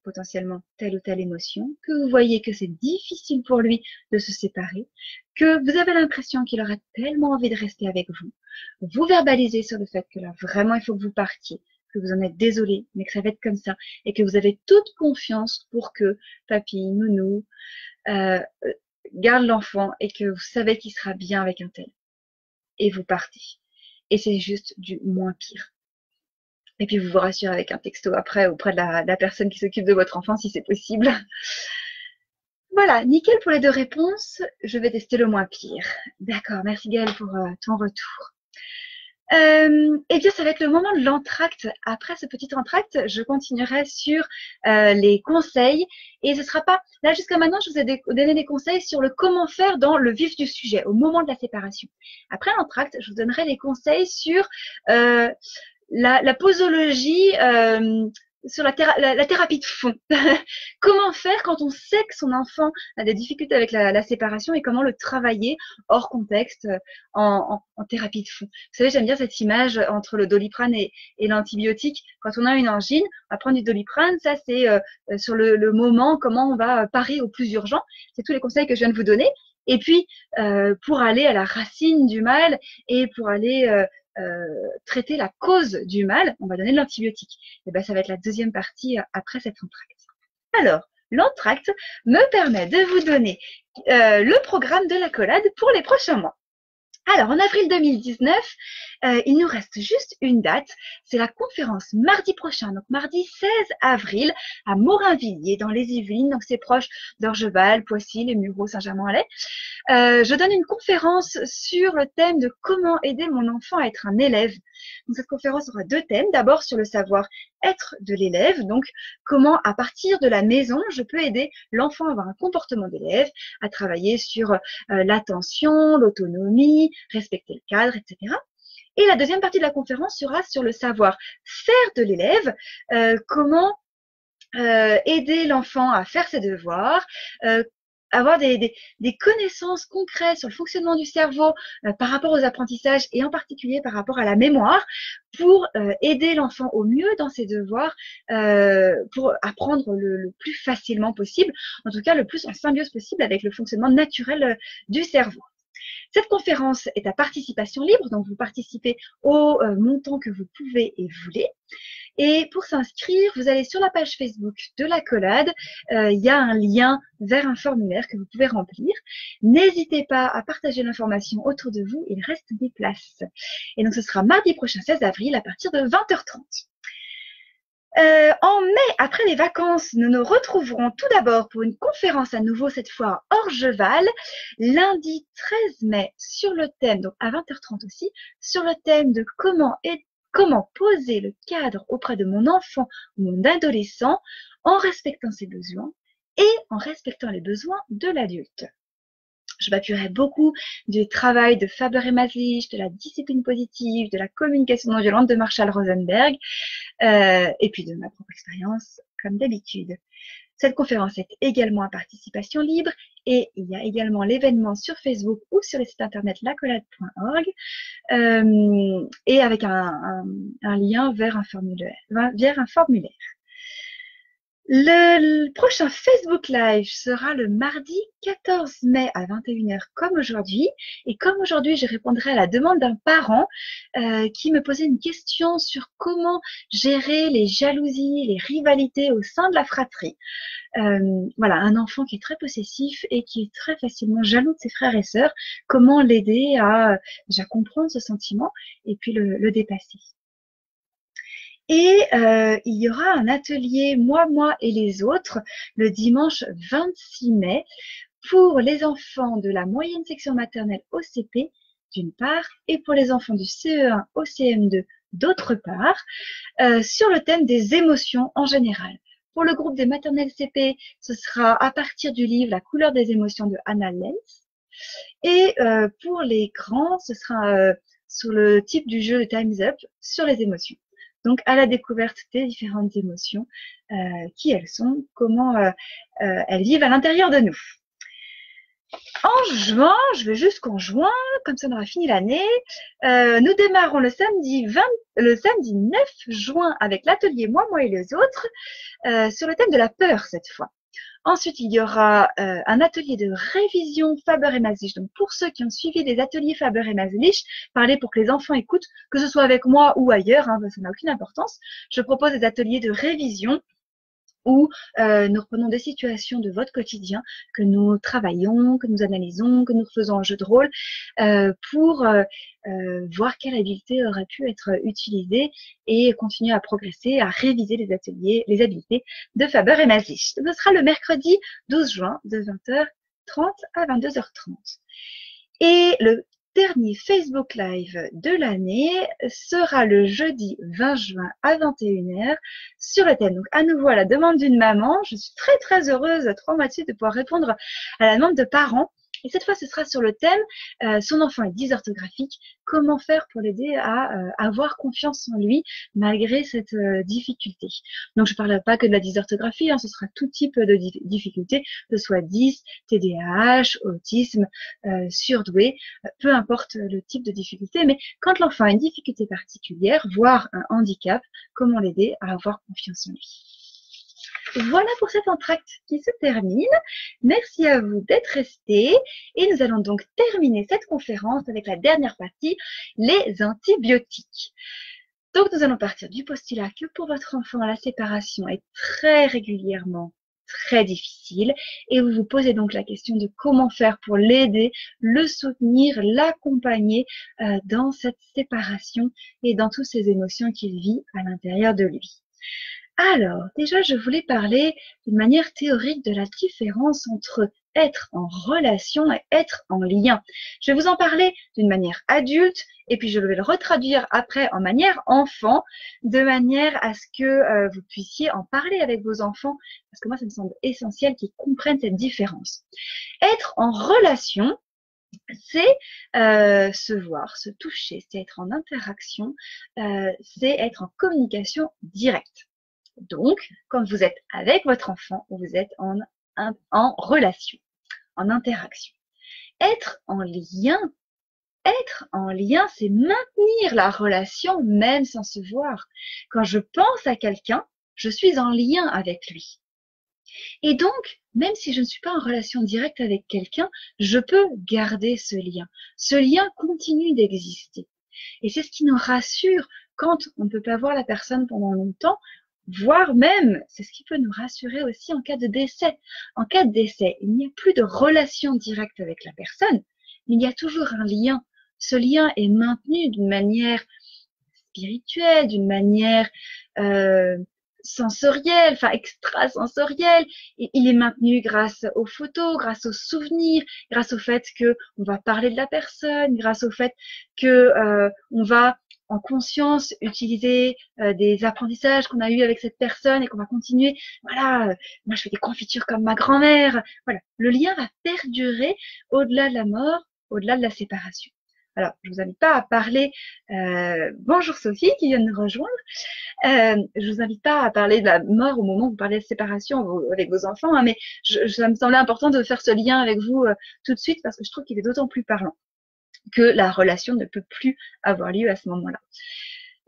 S1: potentiellement telle ou telle émotion, que vous voyez que c'est difficile pour lui de se séparer, que vous avez l'impression qu'il aura tellement envie de rester avec vous, vous verbalisez sur le fait que là, vraiment, il faut que vous partiez, que vous en êtes désolé, mais que ça va être comme ça, et que vous avez toute confiance pour que papy, nounou, euh, garde l'enfant et que vous savez qu'il sera bien avec un tel. Et vous partez. Et c'est juste du moins pire. Et puis vous vous rassurez avec un texto après auprès de la personne qui s'occupe de votre enfant si c'est possible. Voilà, nickel pour les deux réponses. Je vais tester le moins pire. D'accord, merci Gaëlle pour ton retour. Eh bien, ça va être le moment de l'entracte. Après ce petit entracte, je continuerai sur les conseils. Et ce sera pas... Là, jusqu'à maintenant, je vous ai donné des conseils sur le comment faire dans le vif du sujet, au moment de la séparation. Après l'entracte, je vous donnerai des conseils sur la posologie, sur la thérapie de fond. Comment faire quand on sait que son enfant a des difficultés avec la séparation et comment le travailler hors contexte en thérapie de fond. Vous savez, j'aime bien cette image entre le Doliprane et l'antibiotique. Quand on a une angine, on va prendre du Doliprane. Ça, c'est sur le moment, comment on va parer au plus urgent. C'est tous les conseils que je viens de vous donner. Et puis, pour aller à la racine du mal et pour aller traiter la cause du mal, on va donner de l'antibiotique. Et ben, ça va être la deuxième partie après cette entracte. Alors, l'entracte me permet de vous donner le programme de l'accolade pour les prochains mois. Alors, en avril 2019, il nous reste juste une date. C'est la conférence mardi prochain, donc mardi 16 avril, à Morinvilliers, dans les Yvelines. Donc, c'est proche d'Orgeval, Poissy, les Mureaux, Saint-Germain-en-Laye. Je donne une conférence sur le thème de comment aider mon enfant à être un élève. Donc, cette conférence aura deux thèmes. D'abord, sur le savoir-être de l'élève. Donc, comment, à partir de la maison, je peux aider l'enfant à avoir un comportement d'élève, à travailler sur l'attention, l'autonomie, respecter le cadre, etc. Et la deuxième partie de la conférence sera sur le savoir-faire de l'élève, comment aider l'enfant à faire ses devoirs, avoir des connaissances concrètes sur le fonctionnement du cerveau par rapport aux apprentissages et en particulier par rapport à la mémoire pour aider l'enfant au mieux dans ses devoirs, pour apprendre le plus facilement possible, en tout cas le plus en symbiose possible avec le fonctionnement naturel du cerveau. Cette conférence est à participation libre, donc vous participez au montant que vous pouvez et voulez. Et pour s'inscrire, vous allez sur la page Facebook de l'accolade. Il y a un lien vers un formulaire que vous pouvez remplir. N'hésitez pas à partager l'information autour de vous. Il reste des places. Et donc, ce sera mardi prochain, 16 avril, à partir de 20h30. En mai, après les vacances, nous nous retrouverons tout d'abord pour une conférence à nouveau, cette fois à Orgeval, lundi 13 mai, sur le thème, donc à 20h30 aussi, sur le thème de comment poser le cadre auprès de mon enfant ou mon adolescent en respectant ses besoins et en respectant les besoins de l'adulte. Je m'appuierai beaucoup du travail de Faber et Maslich, de la discipline positive, de la communication non violente de Marshall Rosenberg, et puis de ma propre expérience, comme d'habitude. Cette conférence est également à participation libre et il y a également l'événement sur Facebook ou sur le site internet lacolade.org et avec un lien vers un formulaire. Le prochain Facebook Live sera le mardi 14 mai à 21h comme aujourd'hui. Et comme aujourd'hui, je répondrai à la demande d'un parent qui me posait une question sur comment gérer les jalousies, les rivalités au sein de la fratrie. Voilà, un enfant qui est très possessif et qui est très facilement jaloux de ses frères et sœurs. Comment l'aider à déjà comprendre ce sentiment et puis le dépasser. Et il y aura un atelier moi et les autres le dimanche 26 mai pour les enfants de la moyenne section maternelle au CP d'une part et pour les enfants du CE1 au CM2 d'autre part sur le thème des émotions en général. Pour le groupe des maternelles CP, ce sera à partir du livre La couleur des émotions de Hannah Lenz. Et pour les grands, ce sera sur le type du jeu Time's Up sur les émotions. Donc, à la découverte des différentes émotions, qui elles sont, comment elles vivent à l'intérieur de nous. En juin, je vais jusqu'en juin, comme ça on aura fini l'année. Nous démarrons le samedi 9 juin avec l'atelier Moi et les autres, sur le thème de la peur cette fois. Ensuite, il y aura un atelier de révision Faber et Maslich. Donc, pour ceux qui ont suivi des ateliers Faber et Maslich, parler pour que les enfants écoutent, que ce soit avec moi ou ailleurs, hein, ça n'a aucune importance. Je propose des ateliers de révision où nous reprenons des situations de votre quotidien que nous travaillons, que nous analysons, que nous faisons en jeu de rôle pour voir quelle habileté aurait pu être utilisée et continuer à progresser, à réviser les habiletés de Faber et Maslich. Ce sera le mercredi 12 juin de 20h30 à 22h30. Et le dernier Facebook Live de l'année sera le jeudi 20 juin à 21h sur le thème. Donc, à nouveau, à la demande d'une maman, je suis très, très heureuse, 3 mois de suite, de pouvoir répondre à la demande de parents. Et cette fois, ce sera sur le thème son enfant est dysorthographique, comment faire pour l'aider à avoir confiance en lui malgré cette difficulté. Donc, je ne parlerai pas que de la dysorthographie, hein, ce sera tout type de difficulté, que ce soit dys, TDAH, autisme, surdoué, peu importe le type de difficulté, mais quand l'enfant a une difficulté particulière, voire un handicap, comment l'aider à avoir confiance en lui. Voilà pour cet entracte qui se termine. Merci à vous d'être restés et nous allons donc terminer cette conférence avec la dernière partie, les antibiotiques. Donc nous allons partir du postulat que pour votre enfant, la séparation est très régulièrement très difficile et vous vous posez donc la question de comment faire pour l'aider, le soutenir, l'accompagner dans cette séparation et dans toutes ces émotions qu'il vit à l'intérieur de lui. Alors, déjà, je voulais parler d'une manière théorique de la différence entre être en relation et être en lien. Je vais vous en parler d'une manière adulte et puis je vais le retraduire après en manière enfant, de manière à ce que vous puissiez en parler avec vos enfants, parce que moi, ça me semble essentiel qu'ils comprennent cette différence. Être en relation, c'est se voir, se toucher, c'est être en interaction, c'est être en communication directe. Donc, quand vous êtes avec votre enfant, vous êtes en relation, en interaction. Être en lien, c'est maintenir la relation même sans se voir. Quand je pense à quelqu'un, je suis en lien avec lui. Et donc, même si je ne suis pas en relation directe avec quelqu'un, je peux garder ce lien. Ce lien continue d'exister. Et c'est ce qui nous rassure quand on ne peut pas voir la personne pendant longtemps, voire même, c'est ce qui peut nous rassurer aussi en cas de décès. En cas de décès, il n'y a plus de relation directe avec la personne, mais il y a toujours un lien. Ce lien est maintenu d'une manière spirituelle, d'une manière sensorielle, enfin extrasensorielle. Et il est maintenu grâce aux photos, grâce aux souvenirs, grâce au fait que on va parler de la personne, grâce au fait que on va en conscience utiliser des apprentissages qu'on a eus avec cette personne et qu'on va continuer. Voilà, moi je fais des confitures comme ma grand-mère. Voilà, le lien va perdurer au-delà de la mort, au-delà de la séparation. Alors, je vous invite pas à parler. Bonjour Sophie qui vient de nous rejoindre. Je vous invite pas à parler de la mort au moment où vous parlez de séparation avec vos enfants, hein, mais ça me semblait important de faire ce lien avec vous tout de suite parce que je trouve qu'il est d'autant plus parlant que la relation ne peut plus avoir lieu à ce moment-là.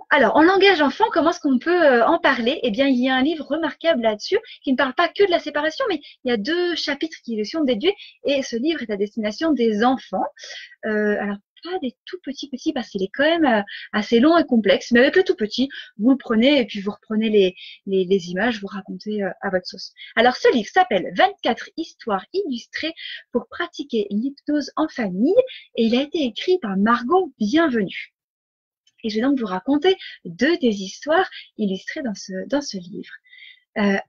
S1: Alors, en langage enfant, comment est-ce qu'on peut en parler? Eh bien, il y a un livre remarquable là-dessus qui ne parle pas que de la séparation, mais il y a 2 chapitres qui sont déduits et ce livre est à destination des enfants. Alors, pas des tout petits parce qu'il est quand même assez long et complexe, mais avec le tout petit, vous le prenez et puis vous reprenez les images, vous racontez à votre sauce. Alors, ce livre s'appelle 24 histoires illustrées pour pratiquer l'hypnose en famille et il a été écrit par Margot Bienvenue. Et je vais donc vous raconter 2 des histoires illustrées dans ce livre.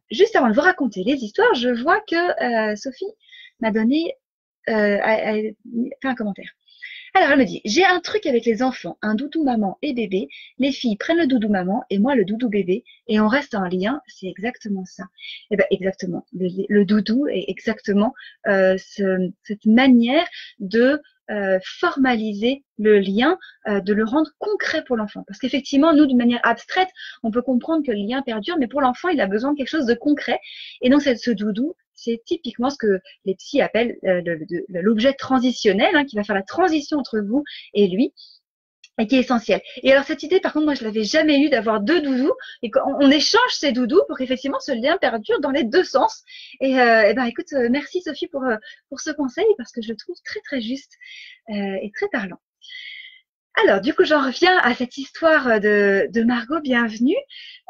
S1: Juste avant de vous raconter les histoires, je vois que Sophie m'a donné fait un commentaire. Alors, elle me dit, j'ai un truc avec les enfants, un doudou maman et bébé. Les filles prennent le doudou maman et moi le doudou bébé et on reste en lien. C'est exactement ça. Eh ben, exactement. Le doudou est exactement cette manière de formaliser le lien, de le rendre concret pour l'enfant. Parce qu'effectivement, nous, d'une manière abstraite, on peut comprendre que le lien perdure, mais pour l'enfant, il a besoin de quelque chose de concret. Et donc, ce doudou, c'est typiquement ce que les psys appellent l'objet transitionnel, hein, qui va faire la transition entre vous et lui, et qui est essentiel. Et alors cette idée, par contre, moi je l'avais jamais eue d'avoir deux doudous et qu'on échange ces doudous pour qu'effectivement ce lien perdure dans les deux sens. Et ben écoute, merci Sophie pour ce conseil parce que je le trouve très très juste et très parlant. Alors, du coup, j'en reviens à cette histoire de Margot, bienvenue.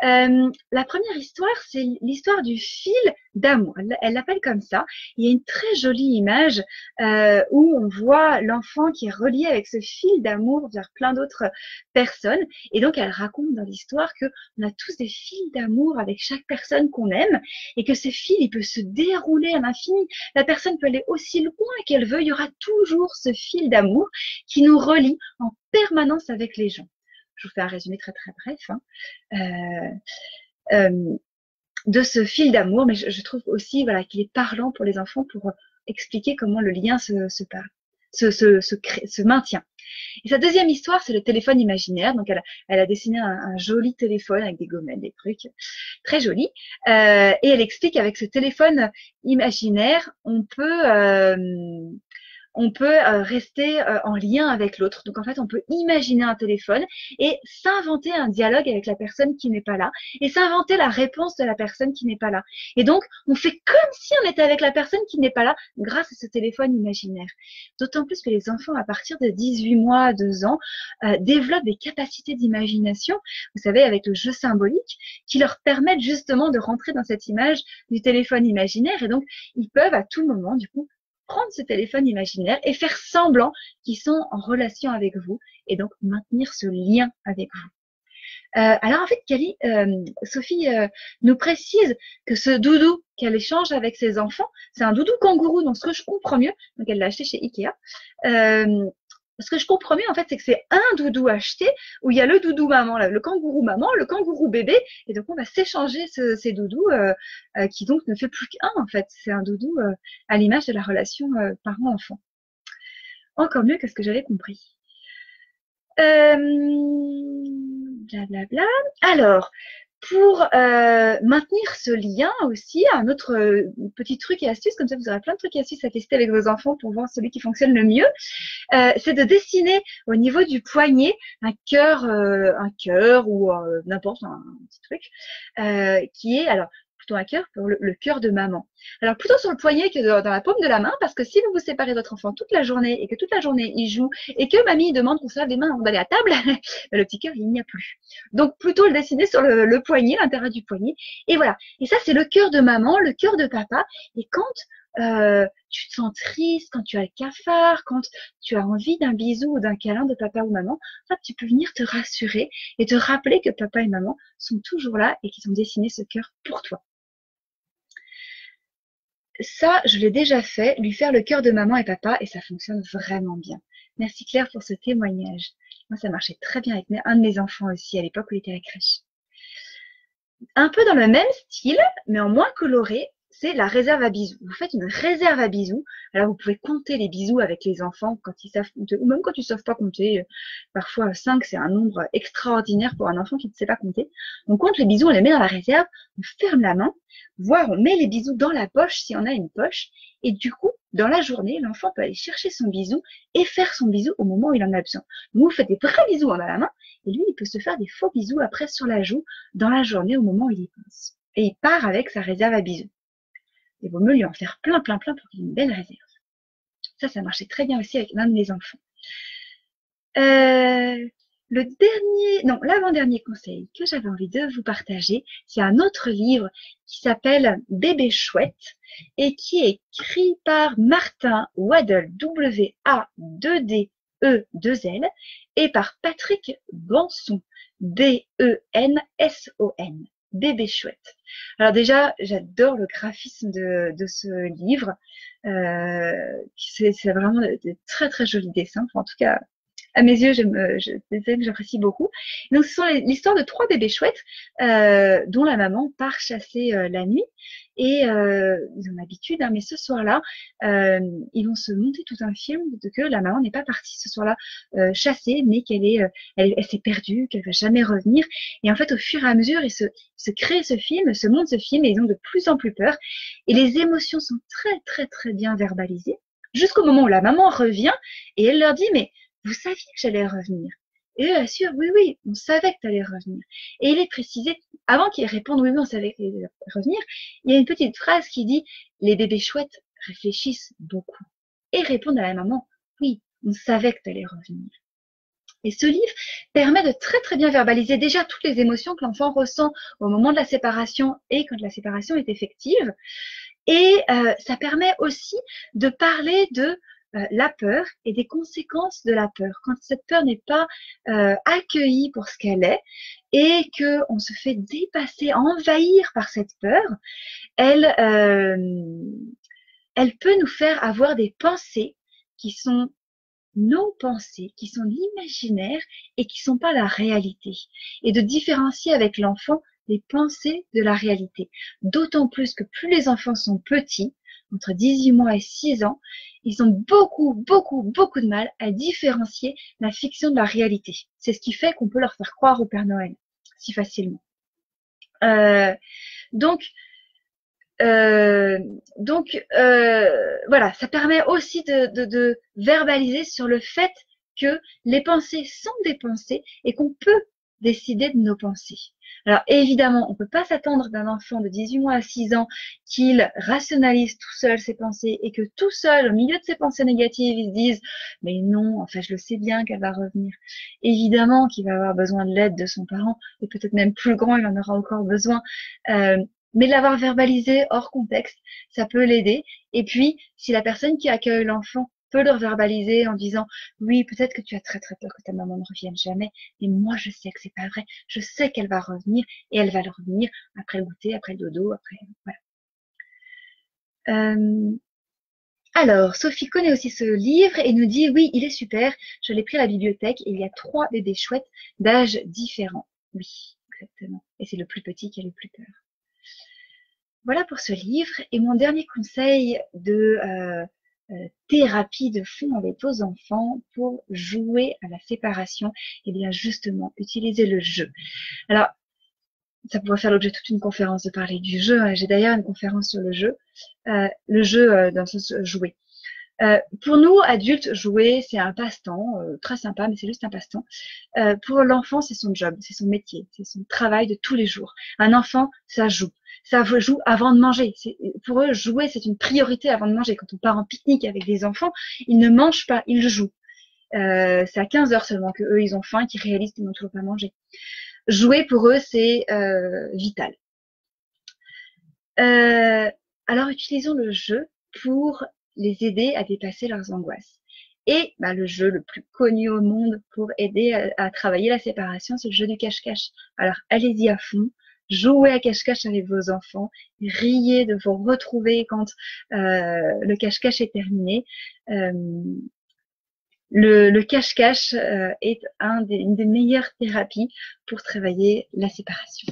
S1: La première histoire, c'est l'histoire du fil d'amour. Elle l'appelle comme ça. Il y a une très jolie image où on voit l'enfant qui est relié avec ce fil d'amour vers plein d'autres personnes. Et donc, elle raconte dans l'histoire que on a tous des fils d'amour avec chaque personne qu'on aime et que ces fils, il peut se dérouler à l'infini. La personne peut aller aussi loin qu'elle veut. Il y aura toujours ce fil d'amour qui nous relie en permanence avec les gens. Je vous fais un résumé très très bref de ce fil d'amour, mais je trouve aussi voilà qu'il est parlant pour les enfants pour expliquer comment le lien se maintient. Et sa deuxième histoire, c'est le téléphone imaginaire. Donc elle a dessiné un joli téléphone avec des gommettes, des trucs très jolis. Et elle explique qu'avec ce téléphone imaginaire, on peut rester en lien avec l'autre. Donc en fait, on peut imaginer un téléphone et s'inventer un dialogue avec la personne qui n'est pas là et s'inventer la réponse de la personne qui n'est pas là. Et donc, on fait comme si on était avec la personne qui n'est pas là grâce à ce téléphone imaginaire. D'autant plus que les enfants, à partir de 18 mois, 2 ans, développent des capacités d'imagination, vous savez, avec le jeu symbolique, qui leur permettent justement de rentrer dans cette image du téléphone imaginaire. Et donc, ils peuvent à tout moment, du coup, prendre ce téléphone imaginaire et faire semblant qu'ils sont en relation avec vous et donc maintenir ce lien avec vous. Alors en fait, Sophie nous précise que ce doudou qu'elle échange avec ses enfants, c'est un doudou kangourou, donc ce que je comprends mieux, donc elle l'a acheté chez Ikea, ce que je comprends mieux en fait, c'est que c'est un doudou acheté où il y a le doudou maman, le kangourou maman, le kangourou bébé, et donc on va s'échanger ces doudous qui donc ne fait plus qu'un en fait. C'est un doudou à l'image de la relation parent-enfant. Encore mieux que ce que j'avais compris. Blablabla. Alors, pour maintenir ce lien aussi, un autre petit truc et astuce, comme ça vous aurez plein de trucs et astuces à tester avec vos enfants pour voir celui qui fonctionne le mieux, c'est de dessiner au niveau du poignet un cœur ou n'importe un petit truc qui est alors plutôt un cœur pour le cœur de maman. Alors plutôt sur le poignet que dans la paume de la main, parce que si vous vous séparez de votre enfant toute la journée et que toute la journée il joue et que mamie demande qu'on se lave les mains avant d'aller à table, le petit cœur il n'y a plus. Donc plutôt le dessiner sur le poignet, l'intérieur du poignet. Et voilà. Et ça c'est le cœur de maman, le cœur de papa. Et quand tu te sens triste, quand tu as le cafard, quand tu as envie d'un bisou ou d'un câlin de papa ou maman, en fait, tu peux venir te rassurer et te rappeler que papa et maman sont toujours là et qu'ils ont dessiné ce cœur pour toi. Ça, je l'ai déjà fait, lui faire le cœur de maman et papa, et ça fonctionne vraiment bien. Merci Claire pour ce témoignage. Moi, ça marchait très bien avec un de mes enfants aussi, à l'époque où il était à la crèche. Un peu dans le même style, mais en moins coloré, c'est la réserve à bisous. Vous faites une réserve à bisous. Alors, vous pouvez compter les bisous avec les enfants quand ils savent compter, ou même quand ils ne savent pas compter. Parfois, 5, c'est un nombre extraordinaire pour un enfant qui ne sait pas compter. On compte les bisous, on les met dans la réserve, on ferme la main, voire on met les bisous dans la poche si on a une poche. Et du coup, dans la journée, l'enfant peut aller chercher son bisou et faire son bisou au moment où il en a besoin. Vous faites des vrais bisous en la main, et lui, il peut se faire des faux bisous après sur la joue dans la journée au moment où il y pense. Et il part avec sa réserve à bisous. Il vaut mieux lui en faire plein pour qu'il ait une belle réserve. Ça marchait très bien aussi avec l'un de mes enfants. L'avant-dernier conseil que j'avais envie de vous partager, c'est un autre livre qui s'appelle Bébé chouette et qui est écrit par Martin Waddell, W-A-2-D-E-2-L, et par Patrick Benson, B-E-N-S-O-N. Bébé chouette. Alors déjà, j'adore le graphisme de ce livre. C'est vraiment de très très jolis dessins. Enfin, en tout cas, à mes yeux, des scènes que j'apprécie beaucoup. Donc, ce sont l'histoire de 3 bébés chouettes dont la maman part chasser la nuit. Et ils ont l'habitude, hein, mais ce soir-là, ils vont se monter tout un film de que la maman n'est pas partie ce soir-là chasser, mais elle s'est perdue, qu'elle va jamais revenir. Et en fait, au fur et à mesure, ils se créent ce film, se montent ce film, et ils ont de plus en plus peur. Et les émotions sont très, très, très bien verbalisées, jusqu'au moment où la maman revient et elle leur dit, mais vous saviez que j'allais revenir. Et eux assurent, oui, oui, on savait que tu allais revenir. Et il est précisé, avant qu'ils répondent, oui, oui, on savait que tu allais revenir, il y a une petite phrase qui dit, les bébés chouettes réfléchissent beaucoup et répondent à la maman, oui, on savait que tu allais revenir. Et ce livre permet de très très bien verbaliser déjà toutes les émotions que l'enfant ressent au moment de la séparation et quand la séparation est effective. Et ça permet aussi de parler de la peur et des conséquences de la peur. Quand cette peur n'est pas accueillie pour ce qu'elle est et qu'on se fait dépasser, envahir par cette peur, elle peut nous faire avoir des pensées qui sont nos pensées, qui sont l'imaginaire et qui sont pas la réalité. Et de différencier avec l'enfant les pensées de la réalité. D'autant plus que plus les enfants sont petits, entre 18 mois et 6 ans, ils ont beaucoup, beaucoup, beaucoup de mal à différencier la fiction de la réalité. C'est ce qui fait qu'on peut leur faire croire au Père Noël si facilement. Donc, voilà, ça permet aussi de verbaliser sur le fait que les pensées sont des pensées et qu'on peut décider de nos pensées. Alors évidemment, on ne peut pas s'attendre d'un enfant de 18 mois à 6 ans qu'il rationalise tout seul ses pensées et que tout seul, au milieu de ses pensées négatives, il se dise « mais non, enfin je le sais bien qu'elle va revenir ». Évidemment qu'il va avoir besoin de l'aide de son parent et peut-être même plus grand, il en aura encore besoin. Mais l'avoir verbalisé hors contexte, ça peut l'aider. Et puis, si la personne qui accueille l'enfant peut le verbaliser en disant oui, peut-être que tu as très très peur que ta maman ne revienne jamais, mais moi je sais que c'est pas vrai. Je sais qu'elle va revenir et elle va le revenir après le goûter, après le dodo, après voilà. Alors, Sophie connaît aussi ce livre et nous dit oui, il est super. Je l'ai pris à la bibliothèque et il y a 3 bébés chouettes d'âges différents. Oui, exactement. Et c'est le plus petit qui a le plus peur. Voilà pour ce livre. Et mon dernier conseil de thérapie de fond avec vos enfants pour jouer à la séparation, eh bien justement, utiliser le jeu. Alors, ça pourrait faire l'objet de toute une conférence de parler du jeu. J'ai d'ailleurs une conférence sur le jeu dans le sens jouer. Pour nous, adultes, jouer, c'est un passe-temps très sympa, mais c'est juste un passe-temps. Pour l'enfant, c'est son job, c'est son métier, c'est son travail de tous les jours. Un enfant, ça joue. Ça joue avant de manger. Pour eux, jouer, c'est une priorité avant de manger. Quand on part en pique-nique avec des enfants, ils ne mangent pas, ils jouent. C'est à 15h seulement que eux, ils ont faim, qu'ils réalisent qu'ils n'ont toujours pas mangé. Jouer, pour eux, c'est vital. Alors, utilisons le jeu pour les aider à dépasser leurs angoisses. Et le jeu le plus connu au monde pour aider à travailler la séparation, c'est le jeu du cache-cache. Alors, allez-y à fond. Jouez à cache-cache avec vos enfants, riez de vous retrouver quand le cache-cache est terminé. Le cache-cache est une des meilleures thérapies pour travailler la séparation.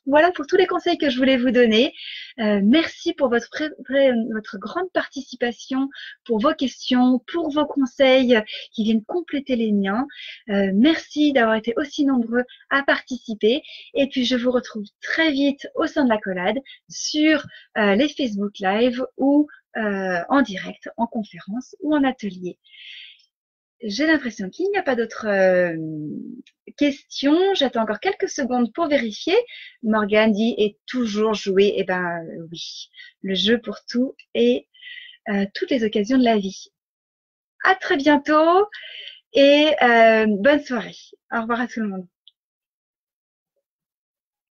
S1: Voilà pour tous les conseils que je voulais vous donner. Merci pour votre grande participation, pour vos questions, pour vos conseils qui viennent compléter les miens. Merci d'avoir été aussi nombreux à participer. Et puis, je vous retrouve très vite au sein de l'accolade sur les Facebook Live ou en direct, en conférence ou en atelier. J'ai l'impression qu'il n'y a pas d'autres questions. J'attends encore quelques secondes pour vérifier. Morgane dit est toujours joué. Eh ben oui, le jeu pour tout et toutes les occasions de la vie. À très bientôt et bonne soirée. Au revoir à tout le monde.